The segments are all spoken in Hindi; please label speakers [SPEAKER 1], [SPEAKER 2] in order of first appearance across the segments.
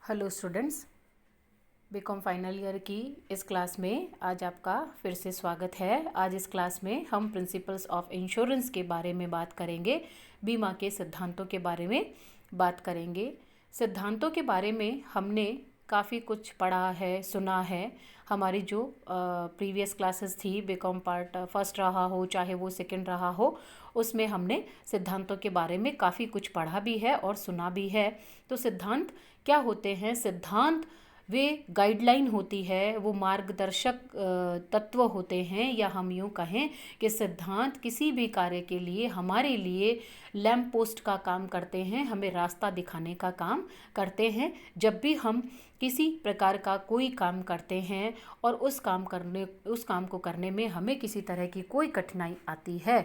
[SPEAKER 1] Hello students, BCom final year की इस क्लास में आज आपका फिर से स्वागत है। आज इस क्लास में हम प्रिंसिपल्स ऑफ इंश्योरेंस के बारे में बात करेंगे, बीमा के सिद्धांतों के बारे में बात करेंगे। सिद्धांतों के बारे में हमने काफ़ी कुछ पढ़ा है, सुना है। हमारी जो प्रीवियस क्लासेस थी, बीकॉम पार्ट फर्स्ट रहा हो चाहे वो सेकंड रहा हो, उसमें हमने सिद्धांतों के बारे में काफ़ी कुछ पढ़ा भी है और सुना भी है। तो सिद्धांत क्या होते हैं? सिद्धांत वे गाइडलाइन होती है, वो मार्गदर्शक तत्व होते हैं, या हम यूँ कहें कि सिद्धांत किसी भी कार्य के लिए हमारे लिए लैंप पोस्ट का काम करते हैं, हमें रास्ता दिखाने का काम करते हैं। जब भी हम किसी प्रकार का कोई काम करते हैं और उस काम को करने में हमें किसी तरह की कोई कठिनाई आती है,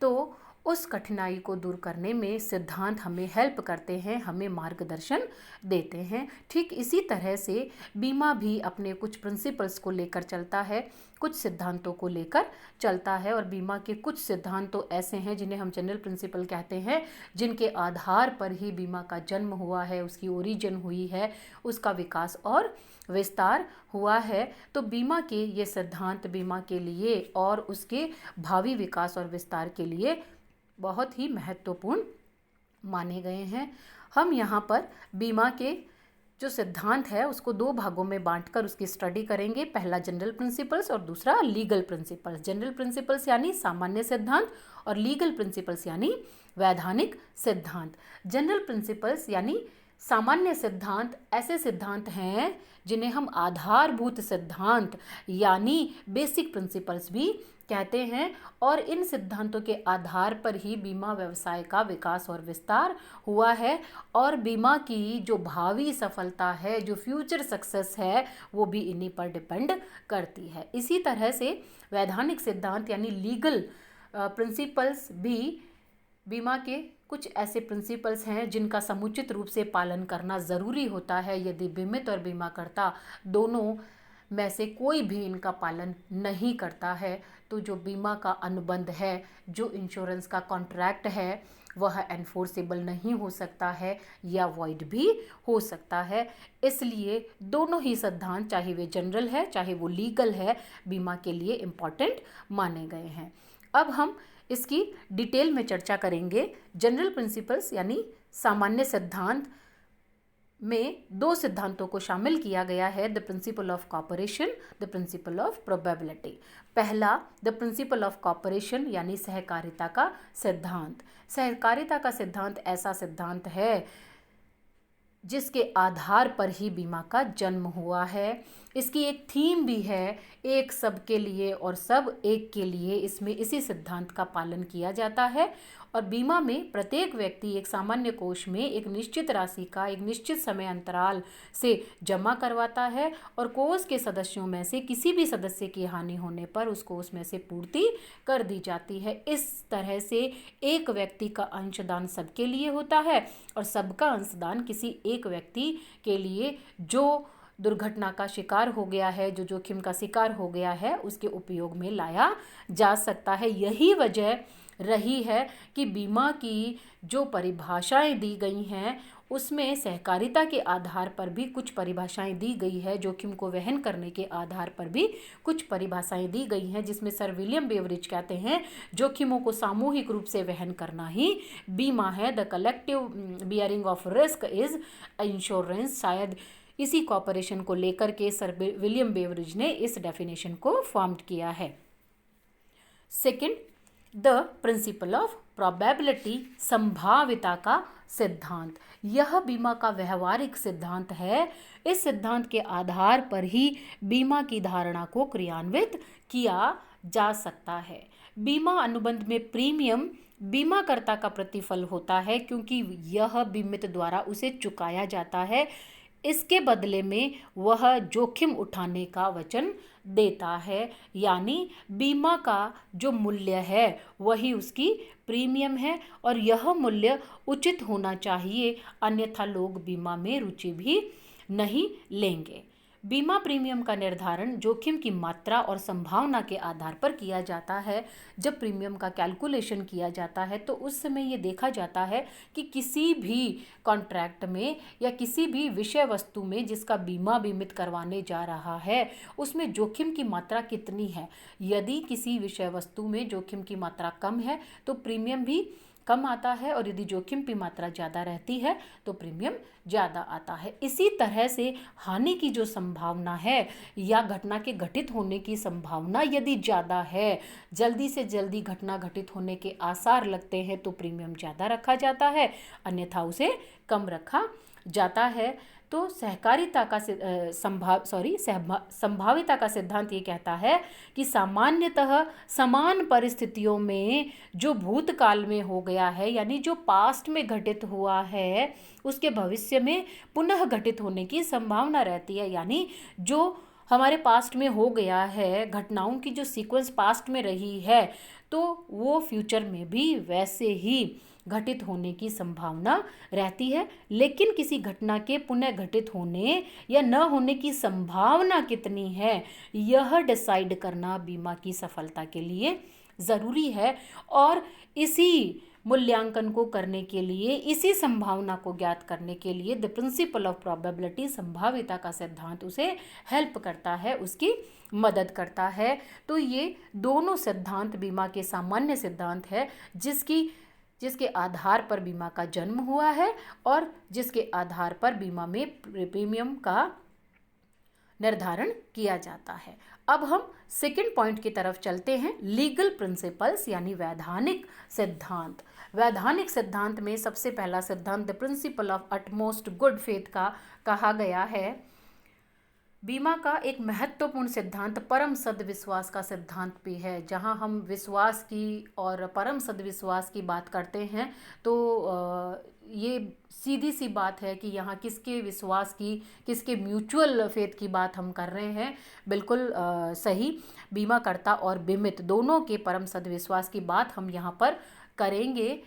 [SPEAKER 1] तो उस कठिनाई को दूर करने में सिद्धांत हमें हेल्प करते हैं, हमें मार्गदर्शन देते हैं। ठीक इसी तरह से बीमा भी अपने कुछ प्रिंसिपल्स को लेकर चलता है, कुछ सिद्धांतों को लेकर चलता है। और बीमा के कुछ सिद्धांत तो ऐसे हैं जिन्हें हम जनरल प्रिंसिपल कहते हैं, जिनके आधार पर ही बीमा का जन्म हुआ है, उसकी ओरिजिन हुई है, उसका विकास और विस्तार हुआ है। तो बीमा के ये सिद्धांत बीमा के लिए और उसके भावी विकास और विस्तार के लिए बहुत ही महत्वपूर्ण माने गए हैं। हम यहाँ पर बीमा के जो सिद्धांत है उसको दो भागों में बांटकर उसकी स्टडी करेंगे। पहला जनरल प्रिंसिपल्स और दूसरा लीगल प्रिंसिपल्स। जनरल प्रिंसिपल्स यानी सामान्य सिद्धांत और लीगल प्रिंसिपल्स यानी वैधानिक सिद्धांत। जनरल प्रिंसिपल्स यानी सामान्य सिद्धांत ऐसे सिद्धांत हैं जिन्हें हम आधारभूत सिद्धांत यानी बेसिक प्रिंसिपल्स भी कहते हैं, और इन सिद्धांतों के आधार पर ही बीमा व्यवसाय का विकास और विस्तार हुआ है, और बीमा की जो भावी सफलता है, जो फ्यूचर सक्सेस है, वो भी इन्हीं पर डिपेंड करती है। इसी तरह से वैधानिक सिद्धांत यानी लीगल प्रिंसिपल्स भी बीमा के कुछ ऐसे प्रिंसिपल्स हैं जिनका समुचित रूप से पालन करना ज़रूरी होता है। यदि बीमित और बीमाकर्ता दोनों में से कोई भी इनका पालन नहीं करता है, तो जो बीमा का अनुबंध है, जो इंश्योरेंस का कॉन्ट्रैक्ट है, वह एनफोर्सेबल नहीं हो सकता है या वॉइड भी हो सकता है। इसलिए दोनों ही सिद्धांत, चाहे वे जनरल है चाहे वो लीगल है, बीमा के लिए इम्पॉर्टेंट माने गए हैं। अब हम इसकी डिटेल में चर्चा करेंगे। जनरल प्रिंसिपल्स यानी सामान्य सिद्धांत में दो सिद्धांतों को शामिल किया गया है, the principle of corporation, the principle of probability. पहला द प्रिंसिपल ऑफ कॉपरेशन यानी सहकारिता का सिद्धांत। सहकारिता का सिद्धांत ऐसा सिद्धांत है जिसके आधार पर ही बीमा का जन्म हुआ है। इसकी एक थीम भी है, एक सबके लिए और सब एक के लिए। इसमें इसी सिद्धांत का पालन किया जाता है, और बीमा में प्रत्येक व्यक्ति एक सामान्य कोष में एक निश्चित राशि का एक निश्चित समय अंतराल से जमा करवाता है, और कोष के सदस्यों में से किसी भी सदस्य की हानि होने पर उसको उसमें से पूर्ति कर दी जाती है। इस तरह से एक व्यक्ति का अंशदान सबके लिए होता है, और सबका अंशदान किसी एक व्यक्ति के लिए जो दुर्घटना का शिकार हो गया है, जो जोखिम का शिकार हो गया है, उसके उपयोग में लाया जा सकता है। यही वजह रही है कि बीमा की जो परिभाषाएं दी गई हैं उसमें सहकारिता के आधार पर भी कुछ परिभाषाएं दी गई है, जोखिम को वहन करने के आधार पर भी कुछ परिभाषाएं दी गई हैं, जिसमें सर विलियम बेवरिज कहते हैं जोखिमों को सामूहिक रूप से वहन करना ही बीमा है। The collective bearing of risk is insurance. शायद इसी कॉपरेशन को लेकर के सर विलियम बेवरिज ने इस डेफिनेशन को फॉर्म किया है। Second, the principle of probability, संभाव्यता का सिद्धांत। यह बीमा का व्यवहारिक सिद्धांत है। इस सिद्धांत के आधार पर ही बीमा की धारणा को क्रियान्वित किया जा सकता है। बीमा अनुबंध में प्रीमियम बीमाकर्ता का प्रतिफल होता है, क्योंकि यह बीमित द्वारा उसे चुकाया जाता है। इसके बदले में वह जोखिम उठाने का वचन देता है, यानी बीमा का जो मूल्य है वही उसकी प्रीमियम है, और यह मूल्य उचित होना चाहिए, अन्यथा लोग बीमा में रुचि भी नहीं लेंगे। बीमा प्रीमियम का निर्धारण जोखिम की मात्रा और संभावना के आधार पर किया जाता है। जब प्रीमियम का कैलकुलेशन किया जाता है तो उस समय ये देखा जाता है कि किसी भी कॉन्ट्रैक्ट में या किसी भी विषय वस्तु में जिसका बीमा बीमित करवाने जा रहा है उसमें जोखिम की मात्रा कितनी है। यदि किसी विषय वस्तु में जोखिम की मात्रा कम है तो प्रीमियम भी कम आता है, और यदि जोखिम की मात्रा ज़्यादा रहती है तो प्रीमियम ज़्यादा आता है। इसी तरह से हानि की जो संभावना है या घटना के घटित होने की संभावना यदि ज़्यादा है, जल्दी से जल्दी घटना घटित होने के आसार लगते हैं तो प्रीमियम ज़्यादा रखा जाता है, अन्यथा उसे कम रखा जाता है। तो सहकारिता का संभाविता का सिद्धांत ये कहता है कि सामान्यतः समान परिस्थितियों में जो भूतकाल में हो गया है, यानी जो पास्ट में घटित हुआ है, उसके भविष्य में पुनः घटित होने की संभावना रहती है। यानी जो हमारे पास्ट में हो गया है, घटनाओं की जो सीक्वेंस पास्ट में रही है, तो वो फ्यूचर में भी वैसे ही घटित होने की संभावना रहती है। लेकिन किसी घटना के पुनः घटित होने या न होने की संभावना कितनी है, यह डिसाइड करना बीमा की सफलता के लिए ज़रूरी है। और इसी मूल्यांकन को करने के लिए, इसी संभावना को ज्ञात करने के लिए द प्रिंसिपल ऑफ प्रोबेबिलिटी, संभाविता का सिद्धांत उसे हेल्प करता है, उसकी मदद करता है। तो ये दोनों सिद्धांत बीमा के सामान्य सिद्धांत है जिसके आधार पर बीमा का जन्म हुआ है और जिसके आधार पर बीमा में प्रीमियम का निर्धारण किया जाता है। अब हम सेकंड पॉइंट की तरफ चलते हैं, लीगल प्रिंसिपल्स यानी वैधानिक सिद्धांत। वैधानिक सिद्धांत में सबसे पहला सिद्धांत the principle of utmost good faith का कहा गया है। बीमा का एक महत्वपूर्ण सिद्धांत परम सद्विश्वास का सिद्धांत भी है। जहां हम विश्वास की और परम सद्विश्वास की बात करते हैं तो ये सीधी सी बात है कि यहाँ किसके विश्वास की, किसके म्यूचुअल फेथ की बात हम कर रहे हैं। बिल्कुल सही, बीमाकर्ता और बीमित दोनों के परम सद्विश्वास की बात हम यहाँ पर करेंगे।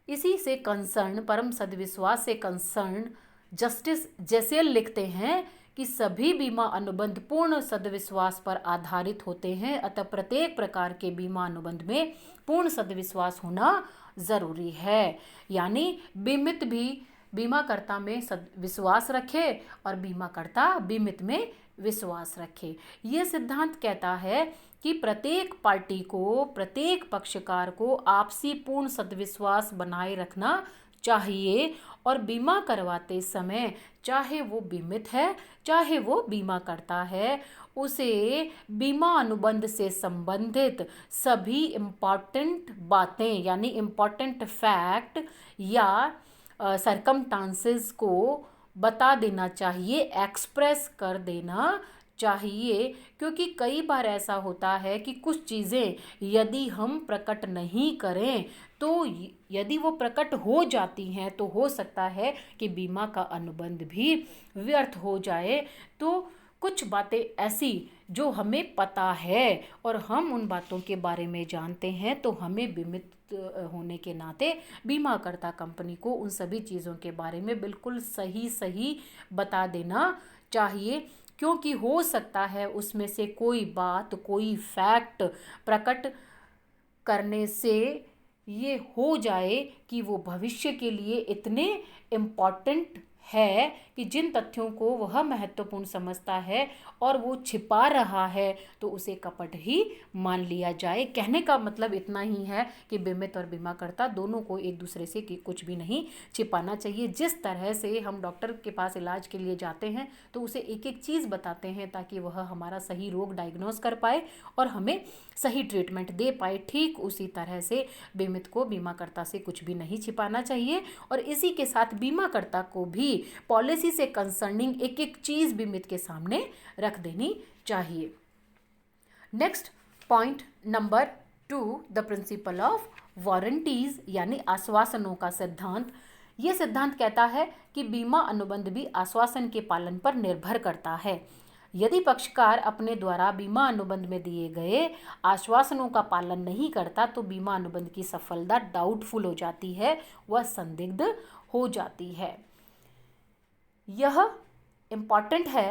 [SPEAKER 1] इसी से कंसर्न, परम सद्विश्वास से कंसर्न जस्टिस जेसेल लिखते हैं कि सभी बीमा अनुबंध पूर्ण सद्विश्वास पर आधारित होते हैं, अतः प्रत्येक प्रकार के बीमा अनुबंध में पूर्ण सद्विश्वास होना ज़रूरी है। यानी बीमित भी बीमाकर्ता में विश्वास रखे और बीमाकर्ता बीमित में विश्वास रखे। ये सिद्धांत कहता है कि प्रत्येक पार्टी को, प्रत्येक पक्षकार को आपसी पूर्ण सद्विश्वास बनाए रखना चाहिए और बीमा करवाते समय चाहे वो बीमित है चाहे वो बीमा करता है, उसे बीमा अनुबंध से संबंधित सभी इम्पॉर्टेंट बातें यानी इम्पॉर्टेंट फैक्ट या सरकमस्टांसेस को बता देना चाहिए, एक्सप्रेस कर देना चाहिए। क्योंकि कई बार ऐसा होता है कि कुछ चीज़ें यदि हम प्रकट नहीं करें तो यदि वो प्रकट हो जाती हैं तो हो सकता है कि बीमा का अनुबंध भी व्यर्थ हो जाए। तो कुछ बातें ऐसी जो हमें पता है और हम उन बातों के बारे में जानते हैं, तो हमें बीमित होने के नाते बीमाकर्ता कंपनी को उन सभी चीज़ों के बारे में बिल्कुल सही बता देना चाहिए। क्योंकि हो सकता है उसमें से कोई बात, कोई फैक्ट प्रकट करने से ये हो जाए कि वो भविष्य के लिए इतने इम्पॉर्टेंट है कि जिन तथ्यों को वह महत्वपूर्ण समझता है और वो छिपा रहा है तो उसे कपट ही मान लिया जाए। कहने का मतलब इतना ही है कि बीमित और बीमाकर्ता दोनों को एक दूसरे से कुछ भी नहीं छिपाना चाहिए। जिस तरह से हम डॉक्टर के पास इलाज के लिए जाते हैं तो उसे एक एक चीज़ बताते हैं ताकि वह हमारा सही रोग डायग्नोस कर पाए और हमें सही ट्रीटमेंट दे पाए, ठीक उसी तरह से बीमित को बीमाकर्ता से कुछ भी नहीं छिपाना चाहिए। और इसी के साथ बीमाकर्ता को भी पॉलिसी से कंसर्निंग एक एक चीज़ बीमित के सामने रख देनी चाहिए। Next point number 2, the principle of warranties यानी आश्वासनों का सिद्धांत। यह सिद्धांत कहता है कि बीमा अनुबंध भी आश्वासन के पालन पर निर्भर करता है। यदि पक्षकार अपने द्वारा बीमा अनुबंध में दिए गए आश्वासनों का पालन नहीं करता तो बीमा अनुबंध की सफलता डाउटफुल हो जाती है, वह संदिग्ध हो जाती है। यह इम्पॉर्टेंट है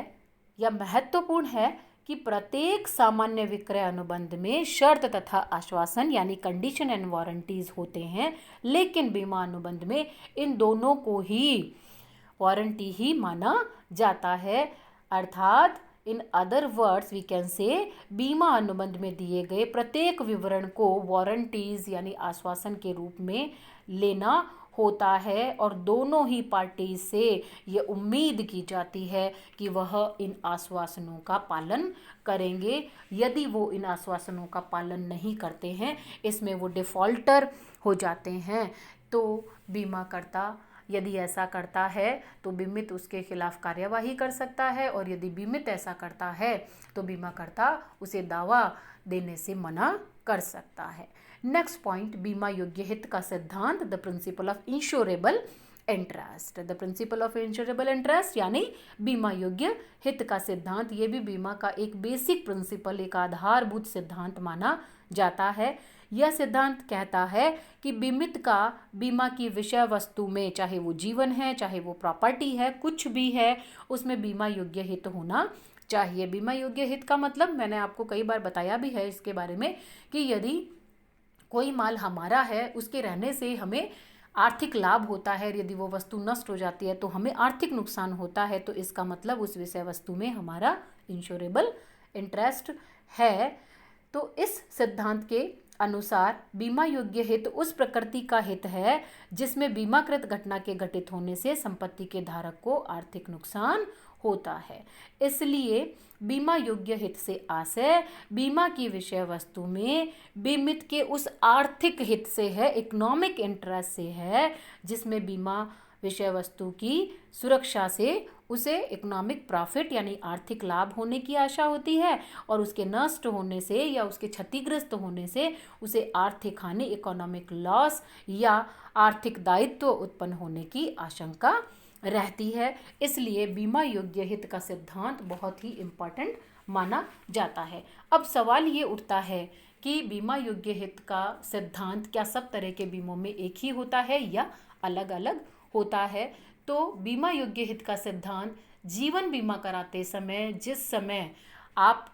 [SPEAKER 1] या महत्वपूर्ण है कि प्रत्येक सामान्य विक्रय अनुबंध में शर्त तथा आश्वासन यानी कंडीशन एंड वारंटीज होते हैं, लेकिन बीमा अनुबंध में इन दोनों को ही वारंटी ही माना जाता है। अर्थात in other words we can say बीमा अनुबंध में दिए गए प्रत्येक विवरण को वारंटीज यानी आश्वासन के रूप में लेना होता है और दोनों ही पार्टी से ये उम्मीद की जाती है कि वह इन आश्वासनों का पालन करेंगे। यदि वो इन आश्वासनों का पालन नहीं करते हैं, इसमें वो डिफ़ॉल्टर हो जाते हैं, तो बीमाकर्ता यदि ऐसा करता है तो बीमित उसके खिलाफ कार्यवाही कर सकता है, और यदि बीमित ऐसा करता है तो बीमाकर्ता उसे दावा देने से मना कर सकता है। नेक्स्ट पॉइंट, बीमा योग्य हित का सिद्धांत, the principle of insurable interest. The principle of insurable interest यानी बीमा योग्य हित का सिद्धांत, ये भी बीमा का एक बेसिक प्रिंसिपल, एक आधारभूत सिद्धांत माना जाता है। यह सिद्धांत कहता है कि बीमित का बीमा की विषय वस्तु में, चाहे वो जीवन है, चाहे वो प्रॉपर्टी है, कुछ भी है, उसमें बीमा योग्य हित होना चाहिए। बीमा योग्य हित का मतलब मैंने आपको कई बार बताया भी है इसके बारे में कि यदि कोई माल हमारा है, उसके रहने से हमें आर्थिक लाभ होता है, यदि वो वस्तु नष्ट हो जाती है तो हमें आर्थिक नुकसान होता है, तो इसका मतलब उस विषय वस्तु में हमारा इंश्योरेबल इंटरेस्ट है। तो इस सिद्धांत के अनुसार बीमा योग्य हित उस प्रकृति का हित है जिसमें बीमाकृत घटना के घटित होने से संपत्ति के धारक को आर्थिक नुकसान होता है। इसलिए बीमा योग्य हित से आशय बीमा की विषय वस्तु में बीमित के उस आर्थिक हित से है, इकोनॉमिक इंटरेस्ट से है, जिसमें बीमा विषय वस्तु की सुरक्षा से उसे इकोनॉमिक प्रॉफिट यानी आर्थिक लाभ होने की आशा होती है, और उसके नष्ट होने से या उसके क्षतिग्रस्त होने से उसे आर्थिक हानि, इकोनॉमिक लॉस या आर्थिक दायित्व उत्पन्न होने की आशंका रहती है। इसलिए बीमा योग्य हित का सिद्धांत बहुत ही इम्पॉर्टेंट माना जाता है। अब सवाल ये उठता है कि बीमा योग्य हित का सिद्धांत क्या सब तरह के बीमों में एक ही होता है या अलग अलग होता है? तो बीमा योग्य हित का सिद्धांत जीवन बीमा कराते समय, जिस समय आप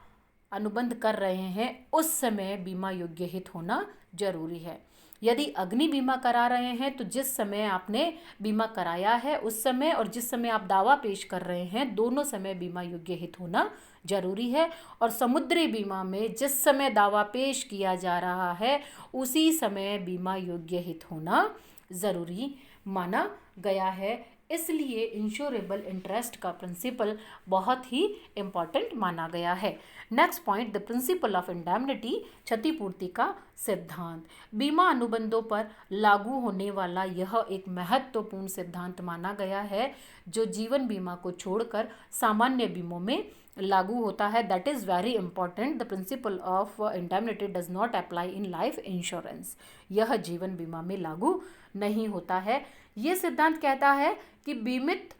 [SPEAKER 1] अनुबंध कर रहे हैं उस समय बीमा योग्य हित होना जरूरी है। यदि अग्नि बीमा करा रहे हैं तो जिस समय आपने बीमा कराया है उस समय और जिस समय आप दावा पेश कर रहे हैं, दोनों समय बीमा योग्य हित होना जरूरी है। और समुद्री बीमा में जिस समय दावा पेश किया जा रहा है उसी समय बीमा योग्य हित होना ज़रूरी माना गया है। इसलिए इंश्योरेबल इंटरेस्ट का प्रिंसिपल बहुत ही इम्पॉर्टेंट माना गया है। Next point, the principle of indemnity, क्षतिपूर्ति का सिद्धांत। बीमा अनुबंधों पर लागू होने वाला यह एक महत्वपूर्ण सिद्धांत माना गया है जो जीवन बीमा को छोड़कर सामान्य बीमों में लागू होता है। That is very important. The principle of indemnity does not apply in life insurance. यह जीवन बीमा में लागू नहीं होता है। ये सिद्धांत कहता है कि बीमित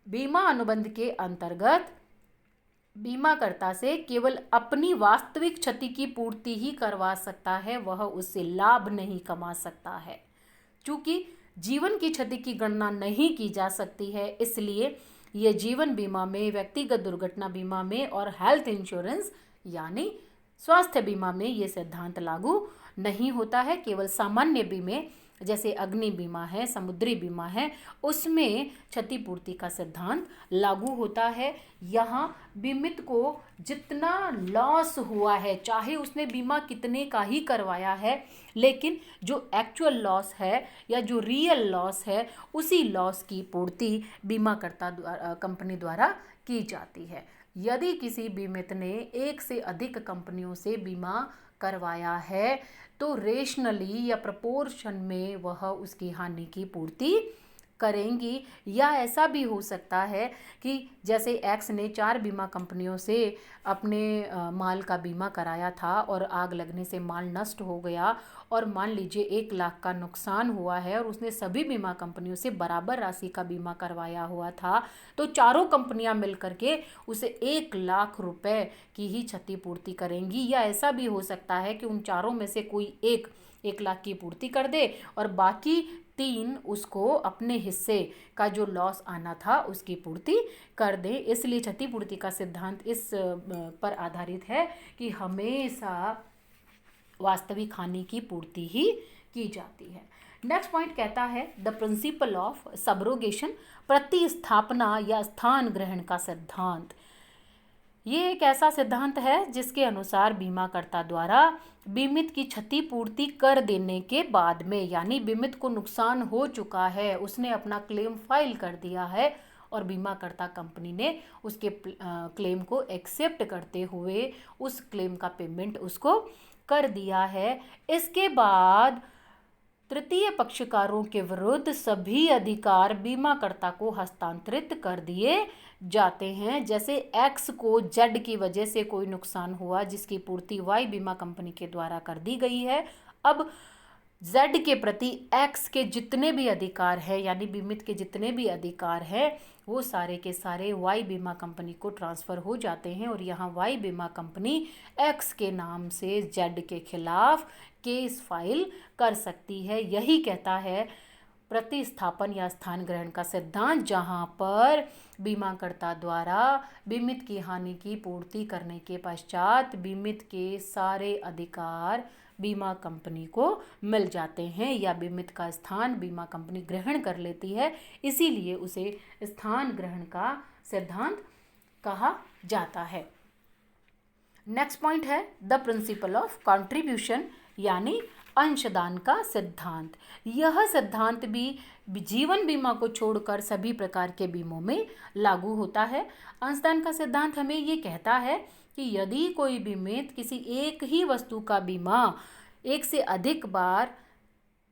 [SPEAKER 1] बीमा अनुबंध के अंतर्गत बीमाकर्ता से केवल अपनी वास्तविक क्षति की पूर्ति ही करवा सकता है, वह उससे लाभ नहीं कमा सकता है। चूँकि जीवन की क्षति की गणना नहीं की जा सकती है, इसलिए ये जीवन बीमा में, व्यक्तिगत दुर्घटना बीमा में और हेल्थ इंश्योरेंस यानी स्वास्थ्य बीमा में ये सिद्धांत लागू नहीं होता है। केवल सामान्य बीमे जैसे अग्नि बीमा है, समुद्री बीमा है, उसमें क्षतिपूर्ति का सिद्धांत लागू होता है। यहाँ बीमित को जितना लॉस हुआ है, चाहे उसने बीमा कितने का ही करवाया है, लेकिन जो एक्चुअल लॉस है या जो रियल लॉस है उसी लॉस की पूर्ति बीमाकर्ता कंपनी द्वारा की जाती है। यदि किसी बीमित ने एक से अधिक कंपनियों से बीमा करवाया है तो रेशनली या प्रपोर्शन में वह उसकी हानि की पूर्ति करेंगी। या ऐसा भी हो सकता है कि जैसे एक्स ने 4 बीमा कंपनियों से अपने माल का बीमा कराया था और आग लगने से माल नष्ट हो गया और मान लीजिए 1 लाख का नुकसान हुआ है और उसने सभी बीमा कंपनियों से बराबर राशि का बीमा करवाया हुआ था, तो चारों कंपनियां मिलकर के उसे 1 लाख रुपए की ही क्षतिपूर्ति करेंगी। या ऐसा भी हो सकता है कि उन चारों में से कोई एक 1 लाख की पूर्ति कर दे और बाकी 3 उसको अपने हिस्से का जो लॉस आना था उसकी पूर्ति कर दे। इसलिए क्षतिपूर्ति का सिद्धांत इस पर आधारित है कि हमेशा वास्तविक हानि की पूर्ति ही की जाती है। नेक्स्ट पॉइंट कहता है द प्रिंसिपल ऑफ सबरोगेशन, प्रतिस्थापना या स्थान ग्रहण का सिद्धांत। ये एक ऐसा सिद्धांत है जिसके अनुसार बीमाकर्ता द्वारा बीमित की क्षतिपूर्ति कर देने के बाद में, यानी बीमित को नुकसान हो चुका है, उसने अपना क्लेम फाइल कर दिया है और बीमाकर्ता कंपनी ने उसके क्लेम को एक्सेप्ट करते हुए उस क्लेम का पेमेंट उसको कर दिया है। इसके बाद तृतीय पक्षकारों के विरुद्ध सभी अधिकार बीमाकर्ता को हस्तांतरित कर दिए जाते हैं। जैसे एक्स को जेड की वजह से कोई नुकसान हुआ जिसकी पूर्ति वाई बीमा कंपनी के द्वारा कर दी गई है, अब जेड के प्रति एक्स के जितने भी अधिकार है यानी बीमित के जितने भी अधिकार है वो सारे के सारे वाई बीमा कंपनी को ट्रांसफ़र हो जाते हैं और यहाँ वाई बीमा कंपनी एक्स के नाम से जेड के खिलाफ केस फाइल कर सकती है। यही कहता है प्रतिस्थापन या स्थान ग्रहण का सिद्धांत, जहाँ पर बीमाकर्ता द्वारा बीमित की हानि की पूर्ति करने के पश्चात बीमित के सारे अधिकार बीमा कंपनी को मिल जाते हैं या बीमित का स्थान बीमा कंपनी ग्रहण कर लेती है, इसीलिए उसे स्थान ग्रहण का सिद्धांत कहा जाता है। नेक्स्ट पॉइंट है द प्रिंसिपल ऑफ कंट्रीब्यूशन यानी अंशदान का सिद्धांत। यह सिद्धांत भी जीवन बीमा को छोड़कर सभी प्रकार के बीमों में लागू होता है। अंशदान का सिद्धांत हमें ये कहता है कि यदि कोई बीमित किसी एक ही वस्तु का बीमा एक से अधिक बार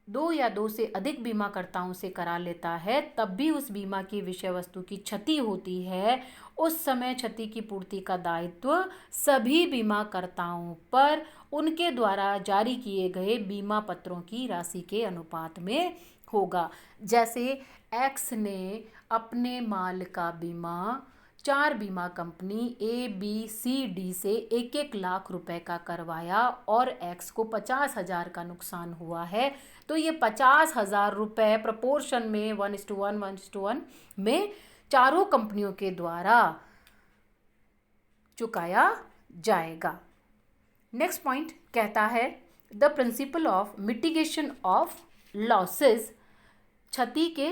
[SPEAKER 1] 2 या 2 से अधिक बीमाकर्ताओं से करा लेता है, तब भी उस बीमा की विषय वस्तु की क्षति होती है, उस समय क्षति की पूर्ति का दायित्व सभी बीमाकर्ताओं पर उनके द्वारा जारी किए गए बीमा पत्रों की राशि के अनुपात में होगा। जैसे एक्स ने अपने माल का बीमा 4 बीमा company A B C D से 1-1 लाख रुपए का करवाया और एक्स को 50,000 का नुकसान हुआ है, तो ये 50,000 रुपये प्रपोर्शन में 1:1 में चारों कंपनियों के द्वारा चुकाया जाएगा। नेक्स्ट पॉइंट कहता है the principle of mitigation of losses, क्षति के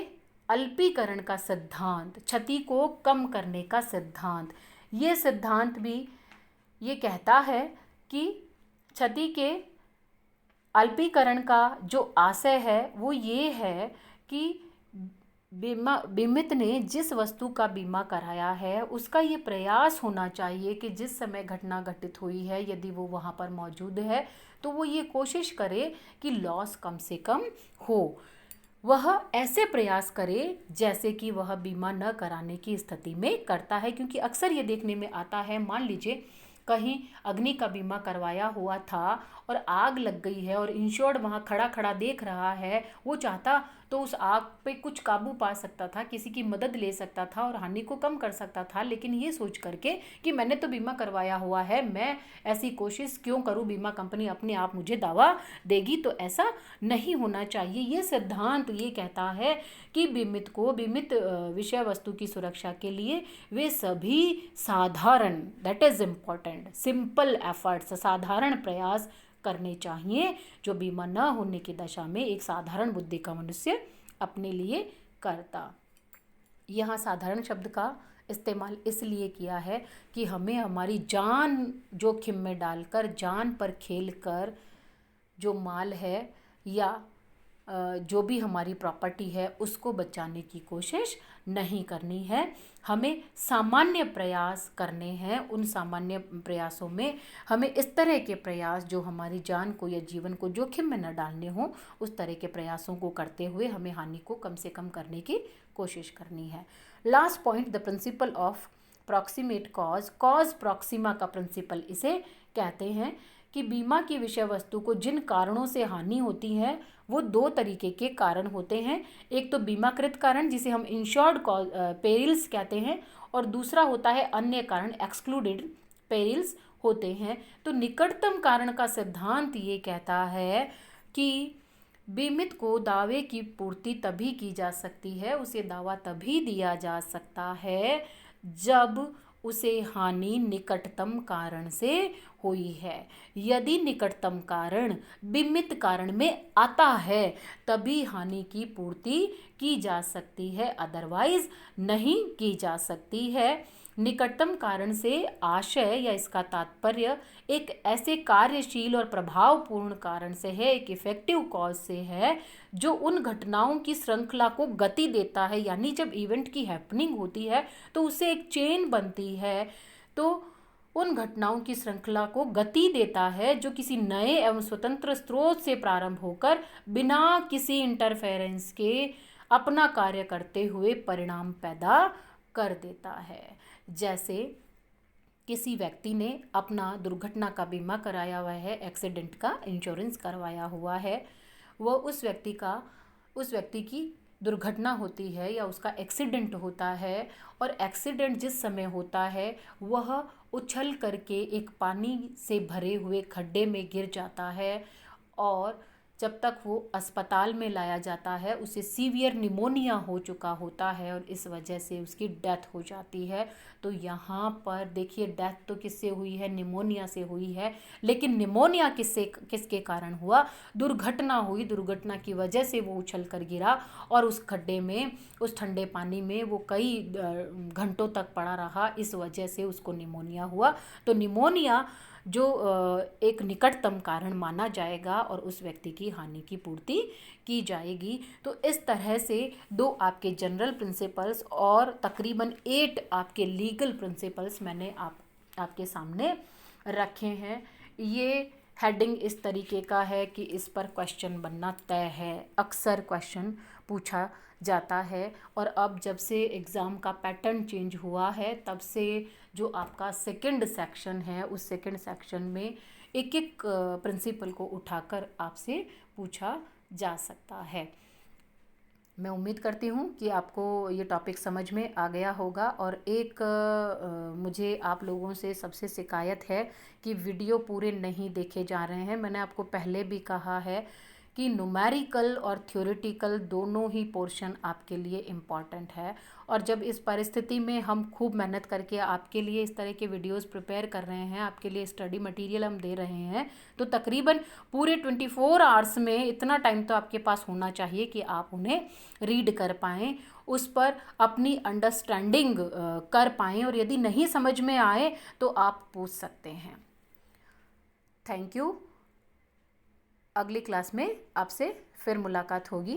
[SPEAKER 1] अल्पीकरण का सिद्धांत, क्षति को कम करने का सिद्धांत। ये सिद्धांत भी ये कहता है कि क्षति के अल्पीकरण का जो आशय है वो ये है कि बीमित ने जिस वस्तु का बीमा कराया है उसका ये प्रयास होना चाहिए कि जिस समय घटना घटित हुई है यदि वो वहाँ पर मौजूद है तो वो ये कोशिश करे कि लॉस कम से कम हो। वह ऐसे प्रयास करे जैसे कि वह बीमा न कराने की स्थिति में करता है, क्योंकि अक्सर ये देखने में आता है, मान लीजिए कहीं अग्नि का बीमा करवाया हुआ था और आग लग गई है और इंश्योर्ड वहाँ खड़ा खड़ा देख रहा है, वो चाहता तो उस आग पे कुछ काबू पा सकता था, किसी की मदद ले सकता था और हानि को कम कर सकता था, लेकिन ये सोच करके कि मैंने तो बीमा करवाया हुआ है, मैं ऐसी कोशिश क्यों करूँ, बीमा कंपनी अपने आप मुझे दावा देगी। तो ऐसा नहीं होना चाहिए। ये सिद्धांत ये कहता है कि बीमित को बीमित विषय वस्तु की सुरक्षा के लिए वे सभी साधारण, that is important, simple efforts, साधारण प्रयास करने चाहिए जो बीमा न होने की दशा में एक साधारण बुद्धि का मनुष्य अपने लिए करता। यहाँ साधारण शब्द का इस्तेमाल इसलिए किया है कि हमें हमारी जान जोखिम में डालकर, जान पर खेल कर जो माल है या जो भी हमारी प्रॉपर्टी है उसको बचाने की कोशिश नहीं करनी है। हमें सामान्य प्रयास करने हैं। उन सामान्य प्रयासों में हमें इस तरह के प्रयास जो हमारी जान को या जीवन को जोखिम में न डालने हों, उस तरह के प्रयासों को करते हुए हमें हानि को कम से कम करने की कोशिश करनी है। Last point the principle of proximate cause, cause Proxima का प्रिंसिपल इसे कहते हैं कि बीमा की विषय वस्तु को जिन कारणों से हानि होती है वो 2 तरीके के कारण होते हैं। एक तो बीमाकृत कारण जिसे हम इंश्योर्ड पेरिल्स कहते हैं और दूसरा होता है अन्य कारण, एक्सक्लूडेड पेरिल्स होते हैं। तो निकटतम कारण का सिद्धांत ये कहता है कि बीमित को दावे की पूर्ति तभी की जा सकती है, उसे दावा तभी दिया जा सकता है जब उसे हानि निकटतम कारण से हुई है। यदि निकटतम कारण बीमित कारण में आता है तभी हानि की पूर्ति की जा सकती है, अदरवाइज नहीं की जा सकती है। निकटतम कारण से आशय या इसका तात्पर्य एक ऐसे कार्यशील और प्रभावपूर्ण कारण से है, एक इफेक्टिव कॉज से है जो उन घटनाओं की श्रृंखला को गति देता है। यानी जब इवेंट की हैपनिंग होती है तो उससे एक चेन बनती है, तो उन घटनाओं की श्रृंखला को गति देता है जो किसी नए एवं स्वतंत्र स्रोत से प्रारंभ होकर बिना किसी इंटरफेरेंस के अपना कार्य करते हुए परिणाम पैदा कर देता है। जैसे किसी व्यक्ति ने अपना दुर्घटना का बीमा कराया हुआ है, एक्सीडेंट का इंश्योरेंस करवाया हुआ है, वो उस व्यक्ति की दुर्घटना होती है या उसका एक्सीडेंट होता है, और एक्सीडेंट जिस समय होता है वह उछल करके एक पानी से भरे हुए खड्डे में गिर जाता है, और जब तक वो अस्पताल में लाया जाता है उसे सीवियर निमोनिया हो चुका होता है और इस वजह से उसकी डेथ हो जाती है। तो यहाँ पर देखिए, डेथ तो किससे हुई है? निमोनिया से हुई है। लेकिन निमोनिया किसके कारण हुआ? दुर्घटना हुई। दुर्घटना की वजह से वो उछल कर गिरा और उस खड्डे में, उस ठंडे पानी में वो कई घंटों तक पड़ा रहा, इस वजह से उसको निमोनिया हुआ। तो निमोनिया जो एक निकटतम कारण माना जाएगा और उस व्यक्ति की हानि की पूर्ति की जाएगी। तो इस तरह से 2 आपके जनरल प्रिंसिपल्स और तकरीबन 8 आपके लीगल प्रिंसिपल्स मैंने आपके सामने रखे हैं। ये हेडिंग इस तरीके का है कि इस पर क्वेश्चन बनना तय है, अक्सर क्वेश्चन पूछा जाता है। और अब जब से एग्ज़ाम का पैटर्न चेंज हुआ है तब से जो आपका सेकंड सेक्शन है, उस सेकंड सेक्शन में एक एक प्रिंसिपल को उठाकर आपसे पूछा जा सकता है। मैं उम्मीद करती हूँ कि आपको ये टॉपिक समझ में आ गया होगा। और एक मुझे आप लोगों से सबसे शिकायत है कि वीडियो पूरे नहीं देखे जा रहे हैं। मैंने आपको पहले भी कहा है कि न्यूमेरिकल और थ्योरेटिकल दोनों ही पोर्शन आपके लिए इम्पॉर्टेंट है, और जब इस परिस्थिति में हम खूब मेहनत करके आपके लिए इस तरह के वीडियोस प्रिपेयर कर रहे हैं, आपके लिए स्टडी मटेरियल हम दे रहे हैं, तो तकरीबन पूरे 24 आवर्स में इतना टाइम तो आपके पास होना चाहिए कि आप उन्हें रीड कर पाएँ, उस पर अपनी अंडरस्टैंडिंग कर पाएँ, और यदि नहीं समझ में आए तो आप पूछ सकते हैं। Thank you. अगली क्लास में आपसे फिर मुलाकात होगी।